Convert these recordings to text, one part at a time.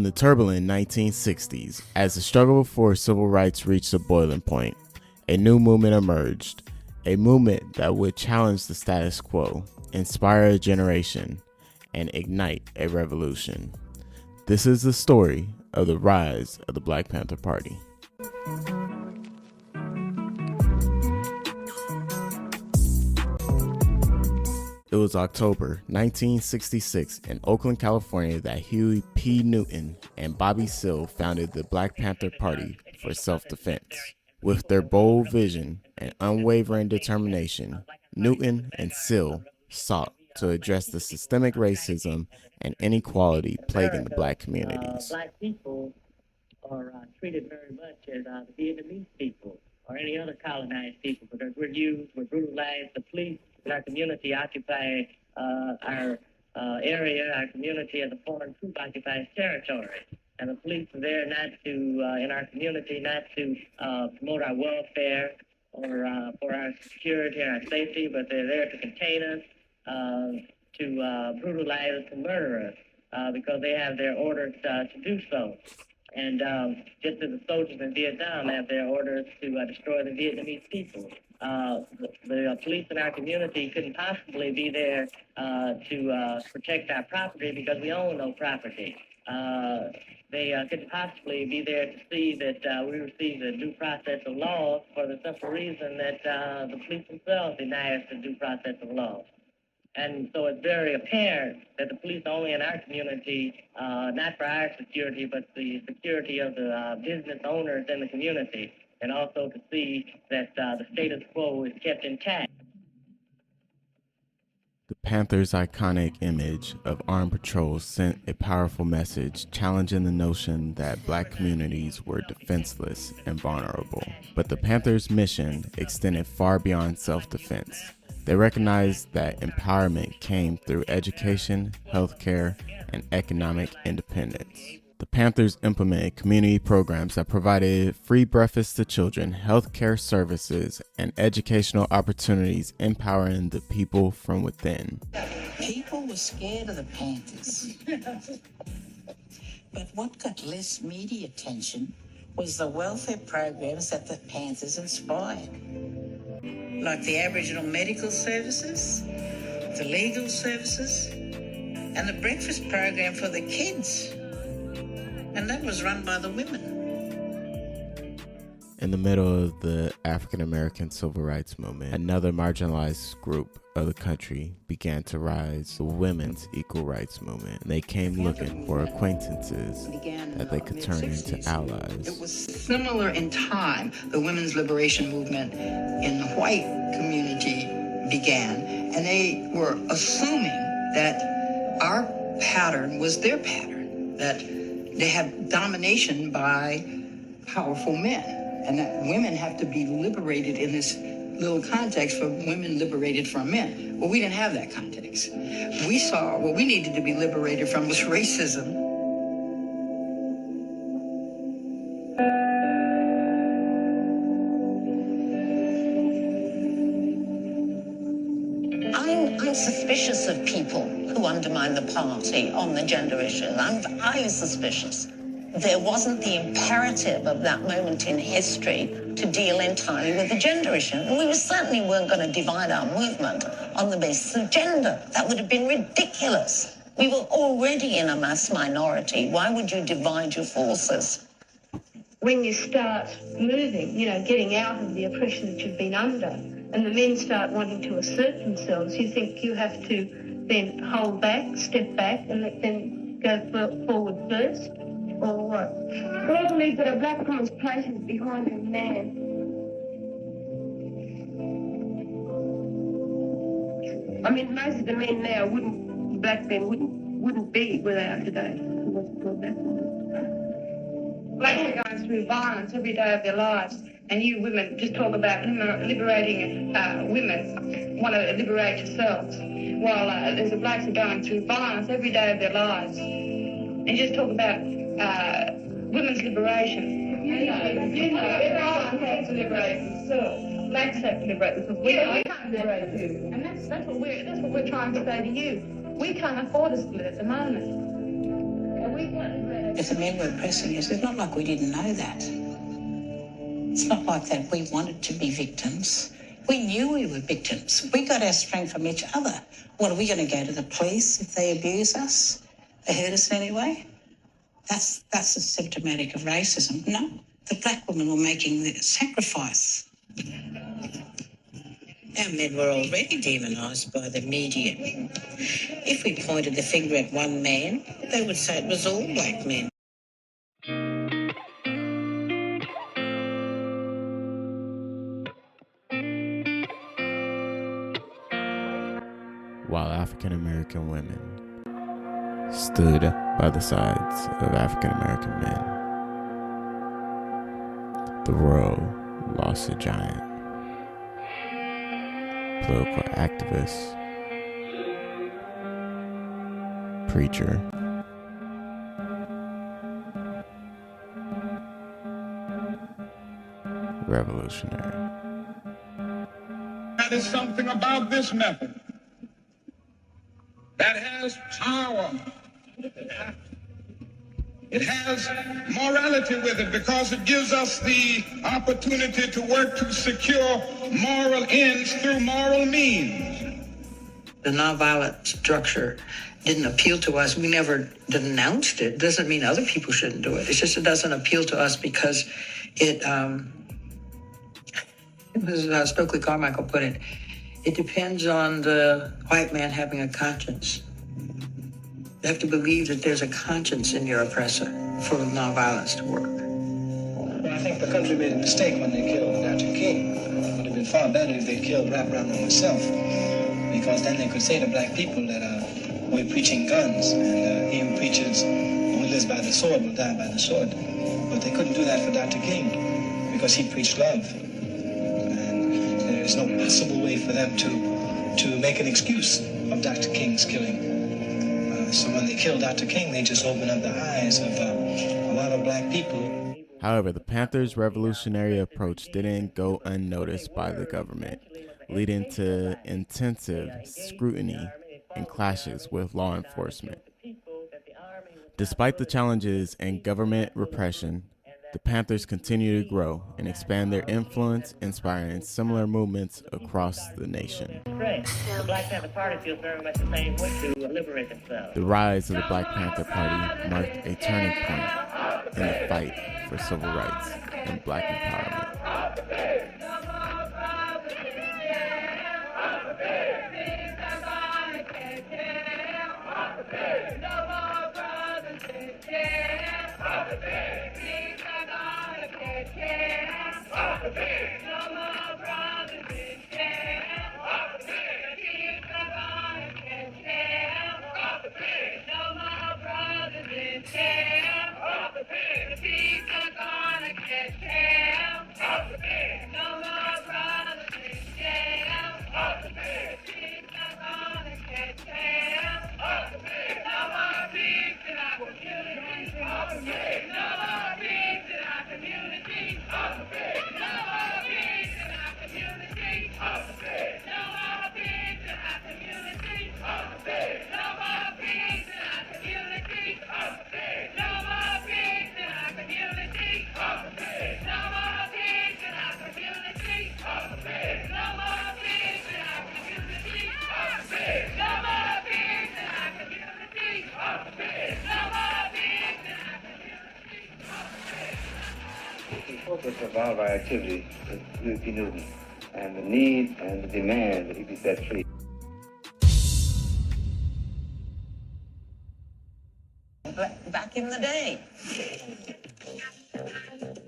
In the turbulent 1960s, as the struggle for civil rights reached a boiling point, a new movement emerged, a movement that would challenge the status quo, inspire a generation, and ignite a revolution. This is the story of the rise of the Black Panther Party. It was October 1966 in Oakland, California that Huey P. Newton and Bobby Seale founded the Black Panther Party for self-defense. With their bold vision and unwavering determination, Newton and Seale sought to address the systemic racism and inequality plaguing the black communities. Black people are treated very much as the Vietnamese people or any other colonized people because we're used, we're brutalized. The police in our community occupy our area, our community as a foreign troop occupies territory. And the police are there not to, in our community, not to promote our welfare or for our security and our safety, but they're there to contain us, to brutalize us and murder us because they have their orders to do so. And just as the soldiers in Vietnam have their orders to destroy the Vietnamese people. The police in our community couldn't possibly be there to protect our property because we own no property. They couldn't possibly be there to see that we receive the due process of law for the simple reason that the police themselves deny us the due process of law. And so it's very apparent that the police are only in our community, not for our security, but the security of the business owners in the community, and also to see that the status quo is kept intact. The Panthers' iconic image of armed patrols sent a powerful message challenging the notion that black communities were defenseless and vulnerable. But the Panthers' mission extended far beyond self-defense. They recognized that empowerment came through education, healthcare, and economic independence. The Panthers implemented community programs that provided free breakfast to children, healthcare services, and educational opportunities, empowering the people from within. People were scared of the Panthers. But what got less media attention was the welfare programs that the Panthers inspired. Like the Aboriginal medical services, the legal services, and the breakfast program for the kids. And that was run by the women. In the middle of the African American Civil Rights Movement, another marginalized group of the country began to rise, the women's equal rights movement. And they came looking for acquaintances that they could turn into allies. It was similar in time. The women's liberation movement in the white community began, and they were assuming that our pattern was their pattern, that they have domination by powerful men, and that women have to be liberated in this little context for women liberated from men. Well, we didn't have that context. We saw what we needed to be liberated from was racism. I'm suspicious of people who undermine the party on the gender issue. I'm highly suspicious. There wasn't the imperative of that moment in history to deal entirely with the gender issue. And we certainly weren't going to divide our movement on the basis of gender. That would have been ridiculous. We were already in a mass minority. Why would you divide your forces? When you start moving, getting out of the oppression that you've been under, and the men start wanting to assert themselves, you think you have to then hold back, step back, and let them go forward first, or what? Well, I believe that a black woman's place is behind a man. I mean, most of the men now black men wouldn't be where they are today. Blacks are going through violence every day of their lives, and you women just talk about liberating women, want to liberate yourselves, while there's the blacks are going through violence every day of their lives. And you just talk about women's liberation. Everyone has to liberate themselves. Blacks have to liberate themselves. We can't liberate you. And that's what we're trying to say to you. We can't afford a split at the moment. If the men were oppressing us, it's not like we didn't know that. It's not like that we wanted to be victims. We knew we were victims. We got our strength from each other. What, are we going to go to the police if they abuse us? They hurt us in any way? That's a symptomatic of racism. No, the black women were making the sacrifice. Our men were already demonised by the media. If we pointed the finger at one man, they would say it was all black men. While African American women stood by the sides of African American men, the world lost a giant. Political activist, preacher, revolutionary. That is something about this method that has power. It has morality with it because it gives us the opportunity to work to secure moral ends through moral means. The nonviolent structure didn't appeal to us. We never denounced it. Doesn't mean other people shouldn't do it. It's just it doesn't appeal to us because it was Stokely Carmichael put it. It depends on the white man having a conscience. You have to believe that there's a conscience in your oppressor for nonviolence to work. Well, I think the country made a mistake when they killed Dr. King. It would have been far better if they killed Rap Brown himself, because then they could say to black people that we're preaching guns, and he who preaches who lives by the sword will die by the sword. But they couldn't do that for Dr. King because he preached love. And there's no possible way for them to make an excuse of Dr. King's killing. So when they killed Dr. King, they just opened up the eyes of a lot of black people. However, the Panthers' revolutionary approach didn't go unnoticed by the government, leading to intensive scrutiny and clashes with law enforcement. Despite the challenges and government repression, the Panthers continue to grow and expand their influence, inspiring similar movements across the nation. The Black Panther Party feels very much the same way to liberate themselves. The rise of the Black Panther Party marked a turning point in the fight for civil rights and black empowerment. The focus of all of our activities is Huey P. Newton and the need and the demand that he be set free. Back in the day.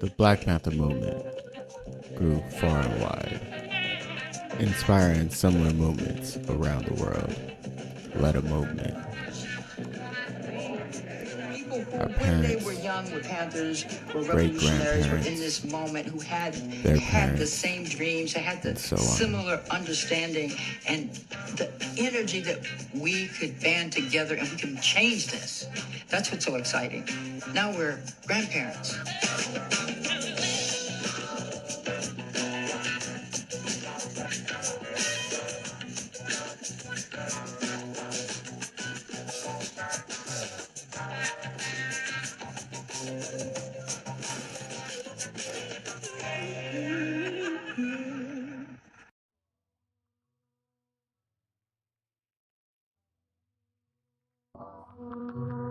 The Black Panther movement grew far and wide, inspiring similar movements around the world. Led a movement. Our When they parents, were young, were Panthers, were revolutionaries, were in this moment, who had their had the parents, same dreams, they had the so on. similar understanding, and the energy that we could band together and we can change this. That's what's so exciting. Now we're grandparents. Bye.